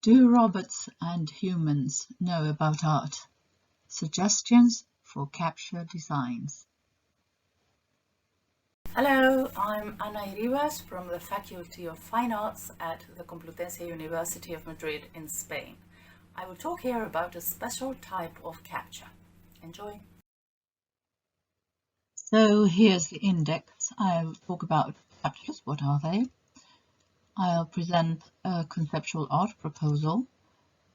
Do robots and humans know about art? Suggestions for Captcha designs. Hello, I'm Ana Iribas from the Faculty of Fine Arts at the Complutense University of Madrid in Spain. I will talk here about a special type of Captcha. Enjoy! So here's the index. I'll talk about Captchas. What are they? I'll present a conceptual art proposal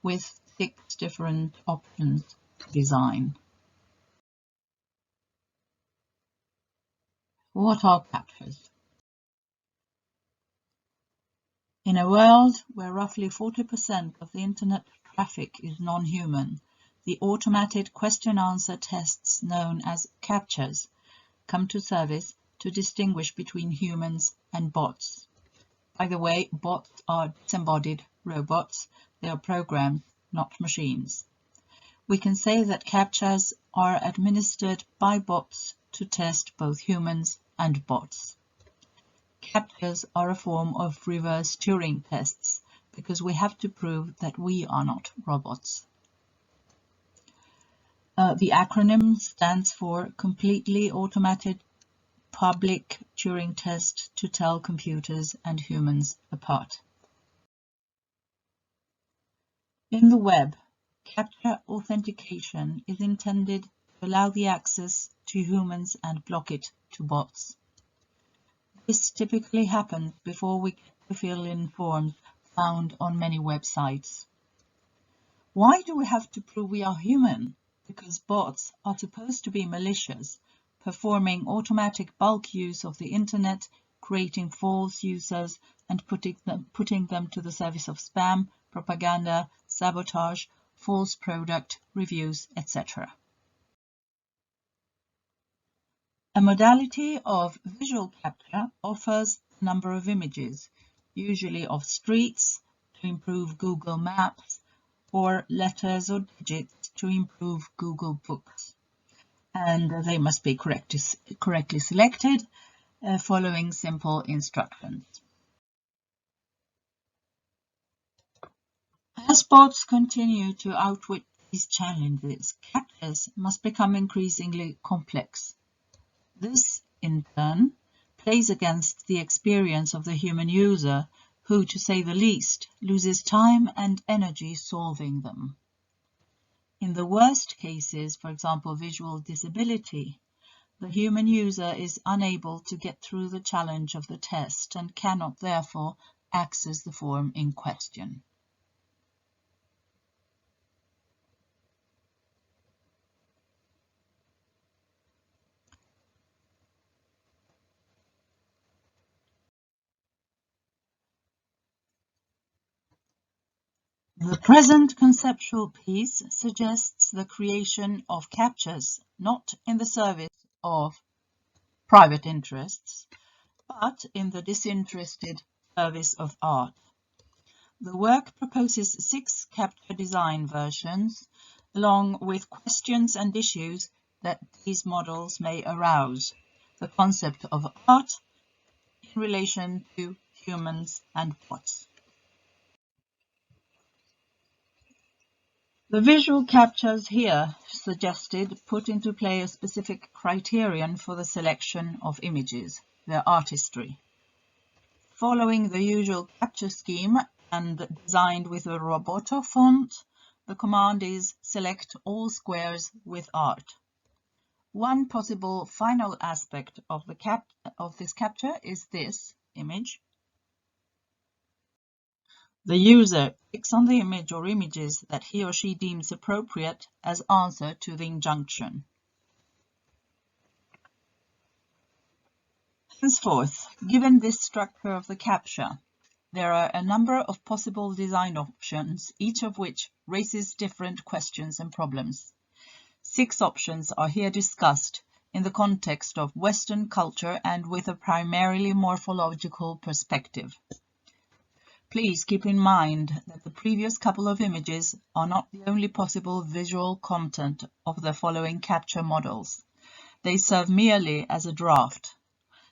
with 6 different options to design. What are Captchas? In a world where roughly 40% of the internet traffic is non-human, the automated question-answer tests known as Captchas come to service to distinguish between humans and bots. By the way, bots are disembodied robots. They are programs, not machines. We can say that Captchas are administered by bots to test both humans and bots. Captchas are a form of reverse Turing tests because we have to prove that we are not robots. The acronym stands for Completely Automated Public Turing Test to Tell Computers and Humans Apart. In the web, Captcha authentication is intended to allow the access to humans and block it to bots. This typically happens before we get to fill in forms found on many websites. Why do we have to prove we are human? Because bots are supposed to be malicious, performing automatic bulk use of the internet, creating false users and putting them to the service of spam, propaganda, sabotage, false product reviews, etc. A modality of visual captcha offers a number of images, usually of streets to improve Google Maps, or letters or digits to improve Google Books. And they must be correctly selected, following simple instructions. As bots continue to outwit these challenges, captchas must become increasingly complex. This, in turn, plays against the experience of the human user, who, to say the least, loses time and energy solving them. In the worst cases, for example, visual disability, the human user is unable to get through the challenge of the test and cannot therefore access the form in question. The present conceptual piece suggests the creation of captchas not in the service of private interests, but in the disinterested service of art. The work proposes 6 captcha design versions, along with questions and issues that these models may arouse, the concept of art in relation to humans and bots. The visual captchas here suggested put into play a specific criterion for the selection of images, their artistry. Following the usual captcha scheme and designed with a Roboto font, the command is select all squares with art. One possible final aspect of this captcha is this image. The user clicks on the image or images that he or she deems appropriate as answer to the injunction. Henceforth, given this structure of the captcha, there are a number of possible design options, each of which raises different questions and problems. 6 options are here discussed in the context of Western culture and with a primarily morphological perspective. Please keep in mind that the previous couple of images are not the only possible visual content of the following captcha models. They serve merely as a draft.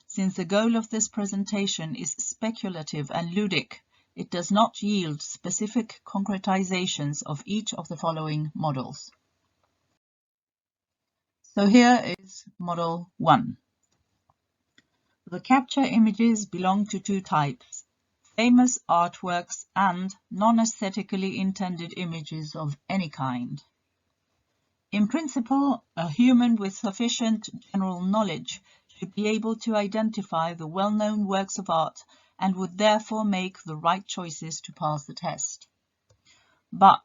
Since the goal of this presentation is speculative and ludic, it does not yield specific concretizations of each of the following models. So here is model 1. The Captcha images belong to two types: famous artworks and non-aesthetically intended images of any kind. In principle, a human with sufficient general knowledge should be able to identify the well-known works of art and would therefore make the right choices to pass the test. But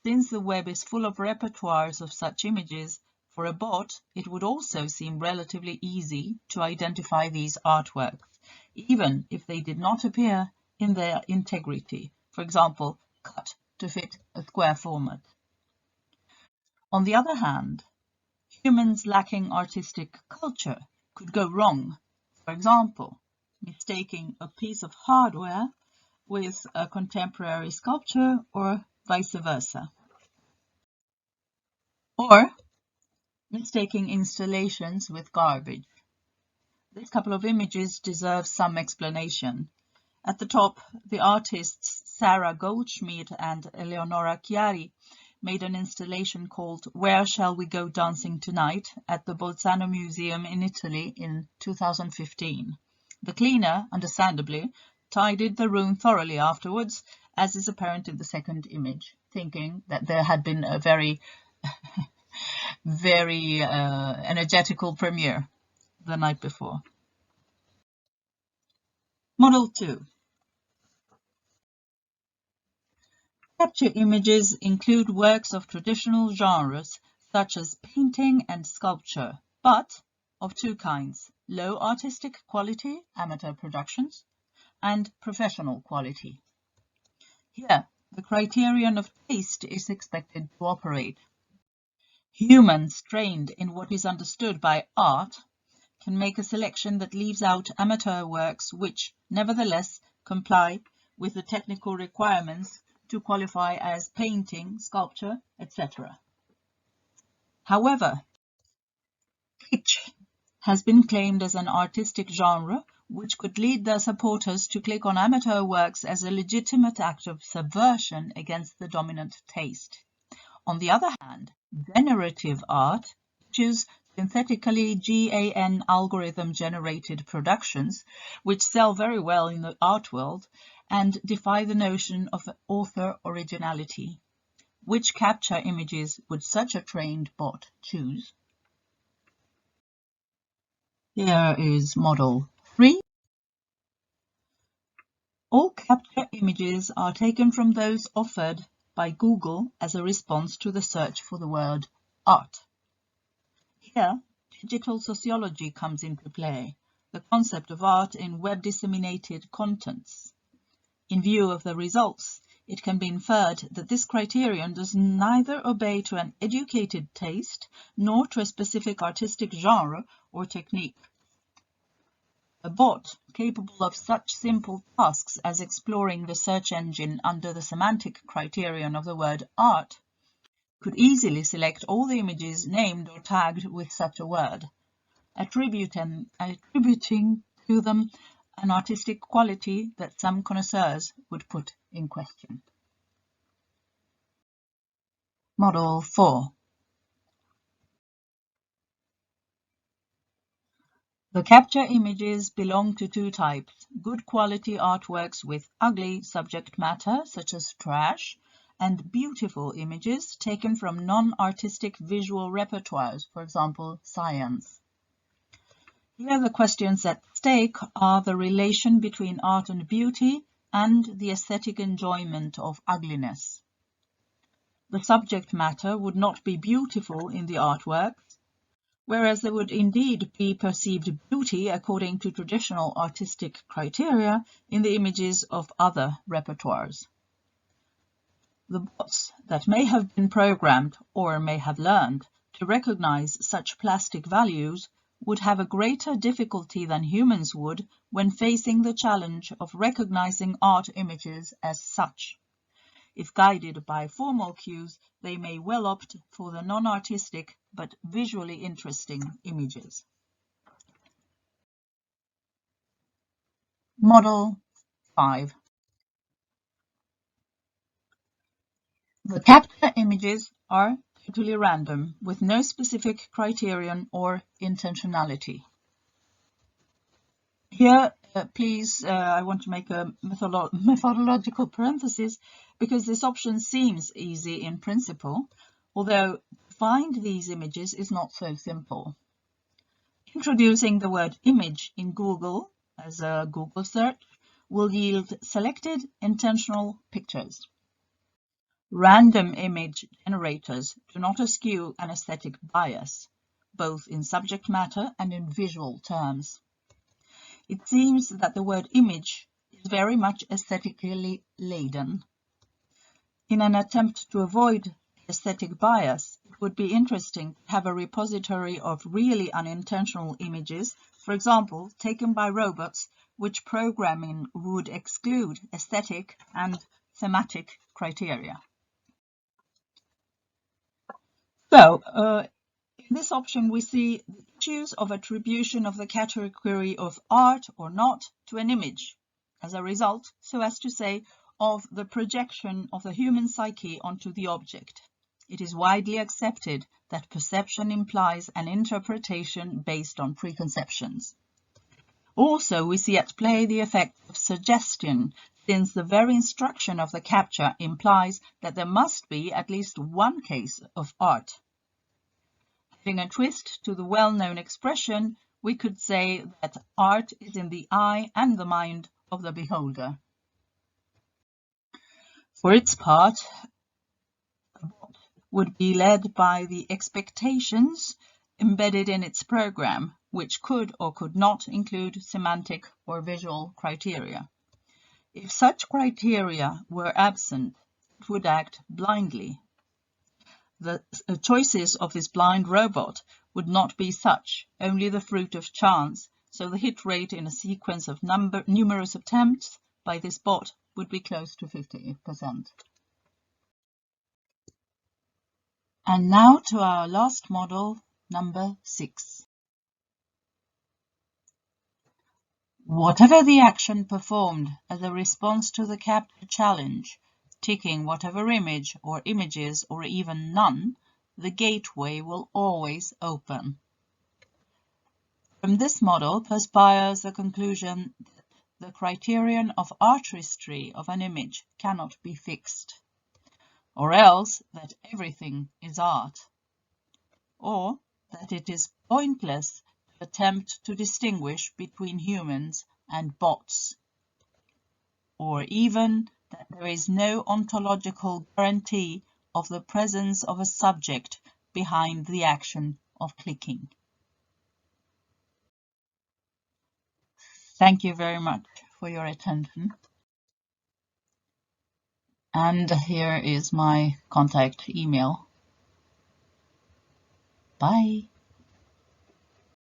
since the web is full of repertoires of such images, for a bot it would also seem relatively easy to identify these artworks, even if they did not appear in their integrity, for example, cut to fit a square format. On the other hand, humans lacking artistic culture could go wrong, for example, mistaking a piece of hardware with a contemporary sculpture or vice versa, or mistaking installations with garbage. This couple of images deserves some explanation. At the top, the artists Sarah Goldschmidt and Eleonora Chiari made an installation called Where Shall We Go Dancing Tonight at the Bolzano Museum in Italy in 2015. The cleaner, understandably, tidied the room thoroughly afterwards, as is apparent in the second image, thinking that there had been a very energetical premiere the night before. Model 2. Captcha images include works of traditional genres such as painting and sculpture, but of two kinds: low artistic quality, amateur productions, and professional quality. Here, the criterion of taste is expected to operate. Humans trained in what is understood by art can make a selection that leaves out amateur works which, nevertheless, comply with the technical requirements to qualify as painting, sculpture, etc. However, kitsch has been claimed as an artistic genre which could lead their supporters to click on amateur works as a legitimate act of subversion against the dominant taste. On the other hand, generative art, which is synthetically GAN algorithm-generated productions, which sell very well in the art world and defy the notion of author originality. Which Captcha images would such a trained bot choose? Here is model 3. All Captcha images are taken from those offered by Google as a response to the search for the word art. Here, digital sociology comes into play, the concept of art in web-disseminated contents. In view of the results, it can be inferred that this criterion does neither obey to an educated taste nor to a specific artistic genre or technique. A bot capable of such simple tasks as exploring the search engine under the semantic criterion of the word art could easily select all the images named or tagged with such a word, attributing to them an artistic quality that some connoisseurs would put in question. Model 4. The Captcha images belong to two types: good quality artworks with ugly subject matter, such as trash, and beautiful images taken from non-artistic visual repertoires, for example, science. Here the questions at stake are the relation between art and beauty and the aesthetic enjoyment of ugliness. The subject matter would not be beautiful in the artworks, whereas there would indeed be perceived beauty according to traditional artistic criteria in the images of other repertoires. The bots that may have been programmed or may have learned to recognize such plastic values would have a greater difficulty than humans would when facing the challenge of recognizing art images as such. If guided by formal cues, they may well opt for the non-artistic but visually interesting images. Model 5. The Captcha images are totally random, with no specific criterion or intentionality. Here, please, I want to make a methodological parenthesis, because this option seems easy in principle, although to find these images is not so simple. Introducing the word image in Google as a Google search will yield selected intentional pictures. Random image generators do not eschew an aesthetic bias, both in subject matter and in visual terms. It seems that the word image is very much aesthetically laden. In an attempt to avoid aesthetic bias, it would be interesting to have a repository of really unintentional images, for example, taken by robots, which programming would exclude aesthetic and thematic criteria. So, in this option, we see the issues of attribution of the category of art or not to an image, as a result, so as to say, of the projection of the human psyche onto the object. It is widely accepted that perception implies an interpretation based on preconceptions. Also, we see at play the effect of suggestion, since the very instruction of the Captcha implies that there must be at least one case of art. Giving a twist to the well-known expression, we could say that art is in the eye and the mind of the beholder. For its part, a bot would be led by the expectations embedded in its program, which could or could not include semantic or visual criteria. If such criteria were absent, it would act blindly. The choices of this blind robot would not be such, only the fruit of chance, so the hit rate in a sequence of numerous attempts by this bot would be close to 50%. And now to our last model, number 6. Whatever the action performed as a response to the Captcha challenge, ticking whatever image or images or even none, the gateway will always open. From this model perspires the conclusion that the criterion of artistry of an image cannot be fixed, or else that everything is art, or that it is pointless to attempt to distinguish between humans and bots, or even that there is no ontological guarantee of the presence of a subject behind the action of clicking. Thank you very much for your attention. And here is my contact email. Bye.